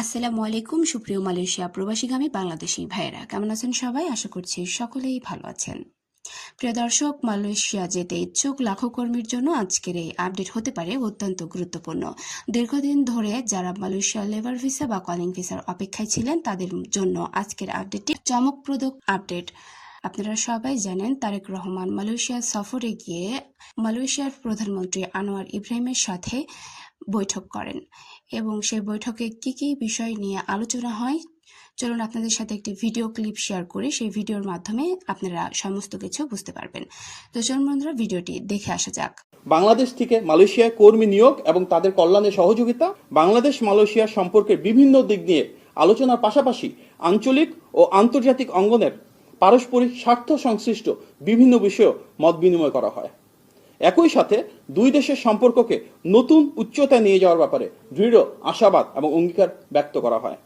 আসসালামু আলাইকুম সুপ্রিয় মালয়েশিয়া প্রবাসীগামী বাংলাদেশি ভাইয়েরা, কেমন আছেন সবাই? আশা করছি সকলেই ভালো আছেন। প্রিয় দর্শক, মালয়েশিয়া যেতে ইচ্ছুক লাখো কর্মীর জন্য আজকের এই আপডেট হতে পারে অত্যন্ত গুরুত্বপূর্ণ। দীর্ঘদিন ধরে যারা মালয়েশিয়া লেবার ভিসা বা কলিং ভিসার অপেক্ষায় ছিলেন তাদের জন্য আজকের আপডেটটি চমকপ্রদ আপডেট। আপনারা সবাই জানেন, তারেক রহমান মালয়েশিয়া সফরে গিয়ে মালয়েশিয়ার প্রধানমন্ত্রী আনোয়ার ইব্রাহিমের সাথে বৈঠক করেন এবং সেই বৈঠকে কি কি বিষয় নিয়ে আলোচনা হয়, চলুন আপনাদের সাথে একটি ভিডিও ক্লিপ শেয়ার করি। সেই ভিডিওর মাধ্যমে আপনারা সমস্ত কিছু বুঝতে পারবেন। তো চলুন বন্ধুরা, ভিডিওটি দেখে আসা যাক। বাংলাদেশ থেকে মালয়েশিয়ায় কর্মী নিয়োগ এবং তাদের কল্যাণে সহযোগিতা, বাংলাদেশ মালয়েশিয়ার সম্পর্কের বিভিন্ন দিক নিয়ে আলোচনার পাশাপাশি আঞ্চলিক ও আন্তর্জাতিক অঙ্গনের পারস্পরিক স্বার্থ সংশ্লিষ্ট বিভিন্ন বিষয়েও মত বিনিময় করা হয়। একই সাথে দুই দেশের সম্পর্ককে নতুন উচ্চতায় নিয়ে যাওয়ার ব্যাপারে দৃঢ় আশাবাদ এবং অঙ্গীকার ব্যক্ত করা হয়।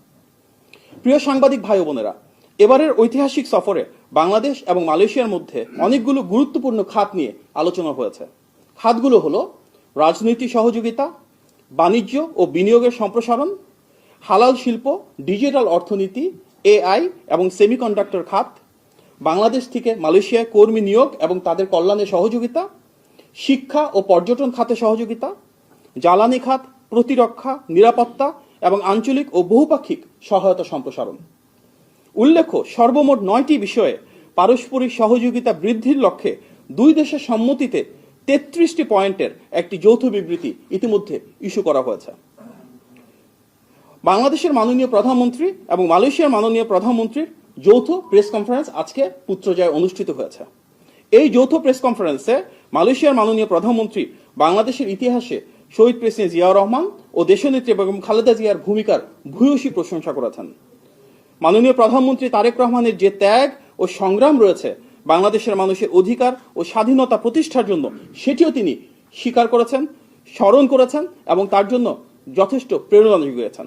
প্রিয় সাংবাদিক ভাই বোনেরা, এবারের ঐতিহাসিক সফরে বাংলাদেশ এবং মালয়েশিয়ার মধ্যে অনেকগুলো গুরুত্বপূর্ণ খাত নিয়ে আলোচনা হয়েছে। খাতগুলো হলো রাজনৈতিক সহযোগিতা, বাণিজ্য ও বিনিয়োগের সম্প্রসারণ, হালাল শিল্প, ডিজিটাল অর্থনীতি, এআই এবং সেমিকন্ডাক্টর খাত, বাংলাদেশ থেকে মালয়েশিয়ায় কর্মী নিয়োগ এবং তাদের কল্যাণে সহযোগিতা, শিক্ষা ও পর্যটন খাতে সহযোগিতা, জ্বালানি খাত, প্রতিরক্ষা, নিরাপত্তা এবং আঞ্চলিক ও বহুপাক্ষিক সহায়তা সম্প্রসারণ। উল্লেখ্য, সর্বমোট 9টি বিষয়ে পারস্পরিক সহযোগিতা বৃদ্ধির লক্ষ্যে দুই দেশের সম্মতিতে 33টি পয়েন্টের একটি যৌথ বিবৃতি ইতিমধ্যে ইস্যু করা হয়েছে। বাংলাদেশের মাননীয় প্রধানমন্ত্রী এবং মালয়েশিয়ার মাননীয় প্রধানমন্ত্রীর যৌথ প্রেস কনফারেন্স আজকে পুত্রজায় অনুষ্ঠিত হয়েছে। এই যৌথ প্রেস কনফারেন্সে মালয়েশিয়ার মাননীয় প্রধানমন্ত্রী বাংলাদেশের ইতিহাসে শহীদ প্রেসিডেন্ট জিয়াউর রহমান ও দেশনেত্রী বেগম খালেদা জিয়ার ভূমিকার ভূয়সী প্রশংসা করেছেন। মাননীয় প্রধানমন্ত্রী তারেক রহমানের যে ত্যাগ ও সংগ্রাম রয়েছে বাংলাদেশের মানুষের অধিকার ও স্বাধীনতা প্রতিষ্ঠার জন্য, সেটিও তিনি স্বীকার করেছেন, স্মরণ করেছেন এবং তার জন্য যথেষ্ট প্রেরণা জুগিয়েছেন।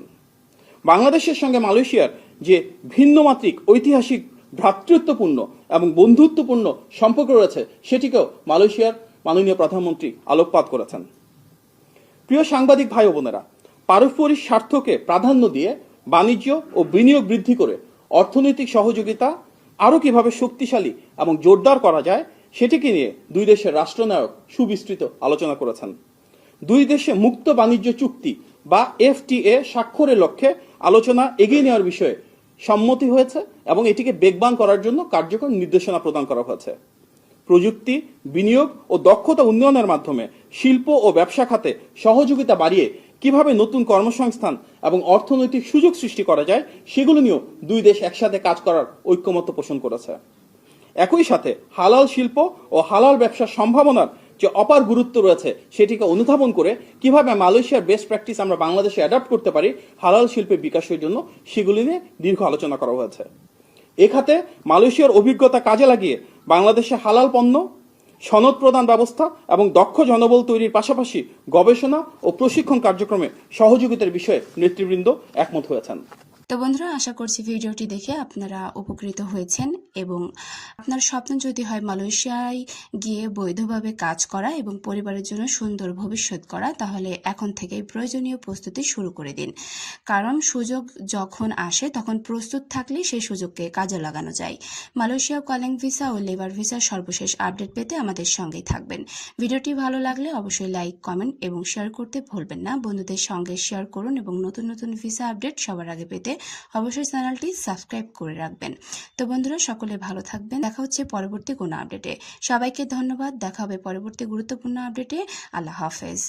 বাংলাদেশের সঙ্গে মালয়েশিয়ার যে ভিন্নমাত্রিক ঐতিহাসিক ভ্রাতৃত্বপূর্ণ এবং বন্ধুত্বপূর্ণ সম্পর্ক রয়েছে সেটিকেও মালয়েশিয়ার মাননীয় প্রধানমন্ত্রী আলোকপাত করেছেন। প্রিয় সাংবাদিক ভাই বোনেরা, পারস্পরিক স্বার্থকে প্রাধান্য দিয়ে বাণিজ্য ও বিনিয়োগ বৃদ্ধি করে অর্থনৈতিক সহযোগিতা আরও কিভাবে শক্তিশালী এবং জোরদার করা যায় সেটিকে নিয়ে দুই দেশের রাষ্ট্রনায়ক সুবিস্তৃত আলোচনা করেছেন। দুই দেশে মুক্ত বাণিজ্য চুক্তি বা এফটিএ স্বাক্ষরের লক্ষ্যে আলোচনা এগিয়ে নেওয়ার বিষয়ে সম্মতি হয়েছে এবং এটিকে বেগবান করার জন্য কার্যকর নির্দেশনা প্রদান করা হয়েছে। প্রযুক্তি, বিনিয়োগ ও দক্ষতা উন্নয়নের মাধ্যমে শিল্প ও ব্যবসা খাতে সহযোগিতা বাড়িয়ে কিভাবে নতুন কর্মসংস্থান এবং অর্থনৈতিক সুযোগ সৃষ্টি করা যায় সেগুলো নিয়েও দুই দেশ একসাথে কাজ করার ঐক্যমত্য পোষণ করেছে। একই সাথে হালাল শিল্প ও হালাল ব্যবসার সম্ভাবনার যে অপার গুরুত্ব রয়েছে সেটিকে অনুধাবন করে কিভাবে মালয়েশিয়ার বেস্ট প্র্যাকটিস আমরা বাংলাদেশে অ্যাডাপ্ট করতে পারি হালাল শিল্পের বিকাশের জন্য, সেগুলি নিয়ে দীর্ঘ আলোচনা করা হয়েছে। এ খাতে মালয়েশিয়ার অভিজ্ঞতা কাজে লাগিয়ে বাংলাদেশে হালাল পণ্য, সনদ প্রদান ব্যবস্থা এবং দক্ষ জনবল তৈরির পাশাপাশি গবেষণা ও প্রশিক্ষণ কার্যক্রমে সহযোগিতার বিষয়ে নেতৃবৃন্দ একমত হয়েছেন। তো বন্ধুরা, আশা করছি ভিডিওটি দেখে আপনারা উপকৃত হয়েছেন এবং আপনার স্বপ্ন যদি হয় মালয়েশিয়ায় গিয়ে বৈধভাবে কাজ করা এবং পরিবারের জন্য সুন্দর ভবিষ্যৎ করা, তাহলে এখন থেকেই প্রয়োজনীয় প্রস্তুতি শুরু করে দিন। কারণ সুযোগ যখন আসে তখন প্রস্তুত থাকলে সেই সুযোগকে কাজে লাগানো যায়। মালয়েশিয়া কলিং ভিসা ও লেবার ভিসার সর্বশেষ আপডেট পেতে আমাদের সঙ্গেই থাকবেন। ভিডিওটি ভালো লাগলে অবশ্যই লাইক, কমেন্ট এবং শেয়ার করতে ভুলবেন না। বন্ধুদের সঙ্গে শেয়ার করুন এবং নতুন নতুন ভিসা আপডেট সবার আগে পেতে অবশ্যই চ্যানেলটি সাবস্ক্রাইব করে রাখবেন। তো বন্ধুরা, সকলে ভালো থাকবেন। দেখা হচ্ছে পরবর্তী কোনো আপডেটে। সবাইকে ধন্যবাদ। দেখা হবে পরবর্তী গুরুত্বপূর্ণ আপডেটে। আল্লাহ হাফেজ।